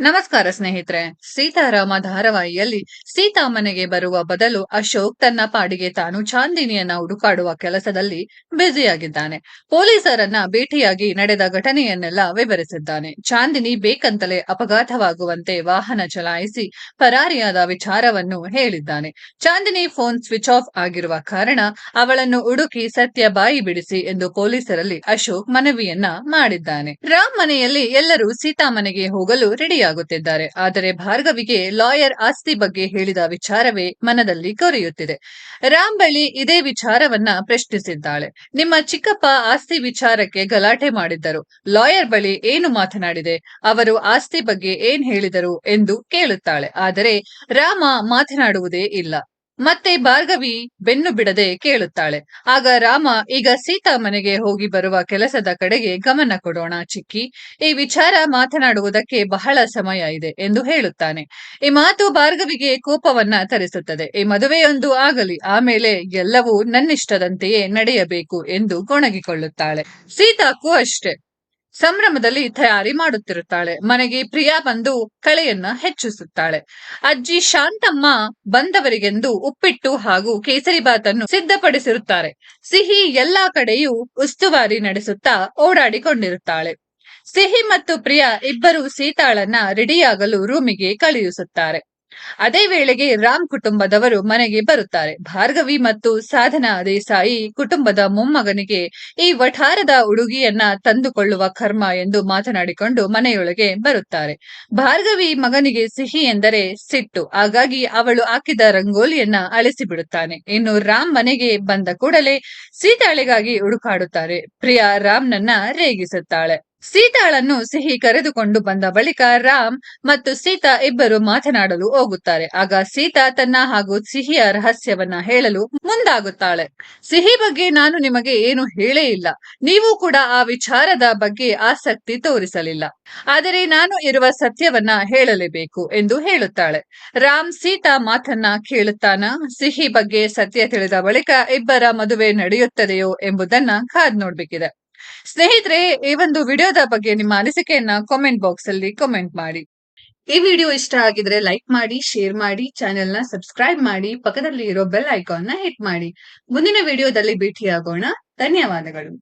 ನಮಸ್ಕಾರ ಸ್ನೇಹಿತರೆ. ಸೀತಾರಾಮ ಧಾರಾವಾಹಿಯಲ್ಲಿ ಸೀತಾ ಮನೆಗೆ ಬರುವ ಬದಲು ಅಶೋಕ್ ತನ್ನ ಪಾಡಿಗೆ ತಾನು ಚಾಂದಿನಿಯನ್ನ ಹುಡುಕಾಡುವ ಕೆಲಸದಲ್ಲಿ ಬ್ಯುಸಿಯಾಗಿದ್ದಾನೆ. ಪೊಲೀಸರನ್ನ ಭೇಟಿಯಾಗಿ ನಡೆದ ಘಟನೆಯನ್ನೆಲ್ಲ ವಿವರಿಸಿದ್ದಾನೆ. ಚಾಂದಿನಿ ಬೇಕಂತಲೇ ಅಪಘಾತವಾಗುವಂತೆ ವಾಹನ ಚಲಾಯಿಸಿ ಪರಾರಿಯಾದ ವಿಚಾರವನ್ನು ಹೇಳಿದ್ದಾನೆ. ಚಾಂದಿನಿ ಫೋನ್ ಸ್ವಿಚ್ ಆಫ್ ಆಗಿರುವ ಕಾರಣ ಅವಳನ್ನು ಹುಡುಕಿ ಸತ್ಯ ಬಾಯಿ ಬಿಡಿಸಿ ಎಂದು ಪೊಲೀಸರಲ್ಲಿ ಅಶೋಕ್ ಮನವಿಯನ್ನ ಮಾಡಿದ್ದಾನೆ. ರಾಮ್ ಮನೆಯಲ್ಲಿ ಎಲ್ಲರೂ ಸೀತಾ ಮನೆಗೆ ಹೋಗಲು ರೆಡಿಯಾಗುತ್ತಿದ್ದಾರೆ. ಆದರೆ ಭಾರ್ಗವಿಗೆ ಲಾಯರ್ ಆಸ್ತಿ ಬಗ್ಗೆ ಹೇಳಿದ ವಿಚಾರವೇ ಮನದಲ್ಲಿ ಕೊರೆಯುತ್ತಿದೆ. ರಾಮ್ ಬಳಿ ಇದೇ ವಿಚಾರವನ್ನ ಪ್ರಶ್ನಿಸಿದ್ದಾಳೆ. ನಿಮ್ಮ ಚಿಕ್ಕಪ್ಪ ಆಸ್ತಿ ವಿಚಾರಕ್ಕೆ ಗಲಾಟೆ ಮಾಡಿದ್ದರು, ಲಾಯರ್ ಬಳಿ ಏನು ಮಾತನಾಡಿದೆ, ಅವರು ಆಸ್ತಿ ಬಗ್ಗೆ ಏನ್ ಹೇಳಿದರು ಎಂದು ಕೇಳುತ್ತಾಳೆ. ಆದರೆ ರಾಮ ಮಾತನಾಡುವುದೇ ಇಲ್ಲ. ಮತ್ತೆ ಭಾರ್ಗವಿ ಬೆನ್ನು ಬಿಡದೆ ಕೇಳುತ್ತಾಳೆ. ಆಗ ರಾಮ, ಈಗ ಸೀತಾ ಮನೆಗೆ ಹೋಗಿ ಬರುವ ಕೆಲಸದ ಕಡೆಗೆ ಗಮನ ಕೊಡೋಣ ಚಿಕ್ಕಿ, ಈ ವಿಚಾರ ಮಾತನಾಡುವುದಕ್ಕೆ ಬಹಳ ಸಮಯ ಇದೆ ಎಂದು ಹೇಳುತ್ತಾನೆ. ಈ ಮಾತು ಭಾರ್ಗವಿಗೆ ಕೋಪವನ್ನ ತರಿಸುತ್ತದೆ. ಈ ಮದುವೆಯೊಂದು ಆಗಲಿ, ಆಮೇಲೆ ಎಲ್ಲವೂ ನನ್ನಿಷ್ಟದಂತೆಯೇ ನಡೆಯಬೇಕು ಎಂದು ಗೊಣಗಿಕೊಳ್ಳುತ್ತಾಳೆ. ಸೀತಾಕ್ಕೂ ಅಷ್ಟೇ ಸಂಭ್ರಮದಲ್ಲಿ ತಯಾರಿ ಮಾಡುತ್ತಿರುತ್ತಾಳೆ. ಮನೆಗೆ ಪ್ರಿಯಾ ಬಂದು ಕಳೆಯನ್ನ ಹೆಚ್ಚಿಸುತ್ತಾಳೆ. ಅಜ್ಜಿ ಶಾಂತಮ್ಮ ಬಂದವರಿಗೆಂದು ಉಪ್ಪಿಟ್ಟು ಹಾಗೂ ಕೇಸರಿಬಾತ್ ಅನ್ನು ಸಿದ್ಧಪಡಿಸಿರುತ್ತಾರೆ. ಸಿಹಿ ಎಲ್ಲಾ ಕಡೆಯೂ ಉಸ್ತುವಾರಿ ನಡೆಸುತ್ತಾ ಓಡಾಡಿಕೊಂಡಿರುತ್ತಾಳೆ. ಸಿಹಿ ಮತ್ತು ಪ್ರಿಯಾ ಇಬ್ಬರು ಸೀತಾಳನ್ನ ರೆಡಿಯಾಗಲು ರೂಮಿಗೆ ಕಳುಹಿಸುತ್ತಾರೆ. ಅದೇ ವೇಳೆಗೆ ರಾಮ್ ಕುಟುಂಬದವರು ಮನೆಗೆ ಬರುತ್ತಾರೆ. ಭಾರ್ಗವಿ ಮತ್ತು ಸಾಧನಾ ದೇಸಾಯಿ ಕುಟುಂಬದ ಮೊಮ್ಮಗನಿಗೆ ಈ ವಠಾರದ ಹುಡುಗಿಯನ್ನ ತಂದುಕೊಳ್ಳುವ ಕರ್ಮ ಎಂದು ಮಾತನಾಡಿಕೊಂಡು ಮನೆಯೊಳಗೆ ಬರುತ್ತಾರೆ. ಭಾರ್ಗವಿ ಮಗನಿಗೆ ಸಿಹಿ ಎಂದರೆ ಸಿಟ್ಟು, ಹಾಗಾಗಿ ಅವಳು ಹಾಕಿದ ರಂಗೋಲಿಯನ್ನ ಅಳಿಸಿ ಬಿಡುತ್ತಾನೆ. ಇನ್ನು ರಾಮ್ ಮನೆಗೆ ಬಂದ ಕೂಡಲೇ ಸೀತಾಳಿಗಾಗಿ ಹುಡುಕಾಡುತ್ತಾರೆ. ಪ್ರಿಯಾ ರಾಮ್ನನ್ನ ರೇಗಿಸುತ್ತಾಳೆ. ಸೀತಾಳನ್ನು ಸಿಹಿ ಕರೆದುಕೊಂಡು ಬಂದ ಬಳಿಕ ರಾಮ್ ಮತ್ತು ಸೀತಾ ಇಬ್ಬರು ಮಾತನಾಡಲು ಹೋಗುತ್ತಾರೆ. ಆಗ ಸೀತಾ ತನ್ನ ಹಾಗೂ ಸಿಹಿಯ ರಹಸ್ಯವನ್ನ ಹೇಳಲು ಮುಂದಾಗುತ್ತಾಳೆ. ಸಿಹಿ ಬಗ್ಗೆ ನಾನು ನಿಮಗೆ ಏನು ಹೇಳೇ ಇಲ್ಲ, ನೀವು ಕೂಡ ಆ ವಿಚಾರದ ಬಗ್ಗೆ ಆಸಕ್ತಿ ತೋರಿಸಲಿಲ್ಲ, ಆದರೆ ನಾನು ಇರುವ ಸತ್ಯವನ್ನ ಹೇಳಲೇಬೇಕು ಎಂದು ಹೇಳುತ್ತಾಳೆ. ರಾಮ್ ಸೀತಾ ಮಾತನ್ನ ಕೇಳುತ್ತಾನ. ಸಿಹಿ ಬಗ್ಗೆ ಸತ್ಯ ತಿಳಿದ ಬಳಿಕ ಇಬ್ಬರ ಮದುವೆ ನಡೆಯುತ್ತದೆಯೋ ಎಂಬುದನ್ನ ಕಾದ್ ನೋಡ್ಬೇಕಿದೆ. ಸ್ನೇಹಿತರೆ, ಈ ಒಂದು ವಿಡಿಯೋದ ಬಗ್ಗೆ ನಿಮ್ಮ ಅನಿಸಿಕೆಯನ್ನ ಕಾಮೆಂಟ್ ಬಾಕ್ಸ್ ಅಲ್ಲಿ ಕಾಮೆಂಟ್ ಮಾಡಿ. ಈ ವಿಡಿಯೋ ಇಷ್ಟ ಆಗಿದ್ರೆ ಲೈಕ್ ಮಾಡಿ, ಶೇರ್ ಮಾಡಿ, ಚಾನೆಲ್ ನ ಸಬ್ಸ್ಕ್ರೈಬ್ ಮಾಡಿ, ಪಕ್ಕದಲ್ಲಿ ಇರೋ ಬೆಲ್ ಐಕಾನ್ ನ ಹಿಟ್ ಮಾಡಿ. ಮುಂದಿನ ವಿಡಿಯೋದಲ್ಲಿ ಭೇಟಿಯಾಗೋಣ. ಧನ್ಯವಾದಗಳು.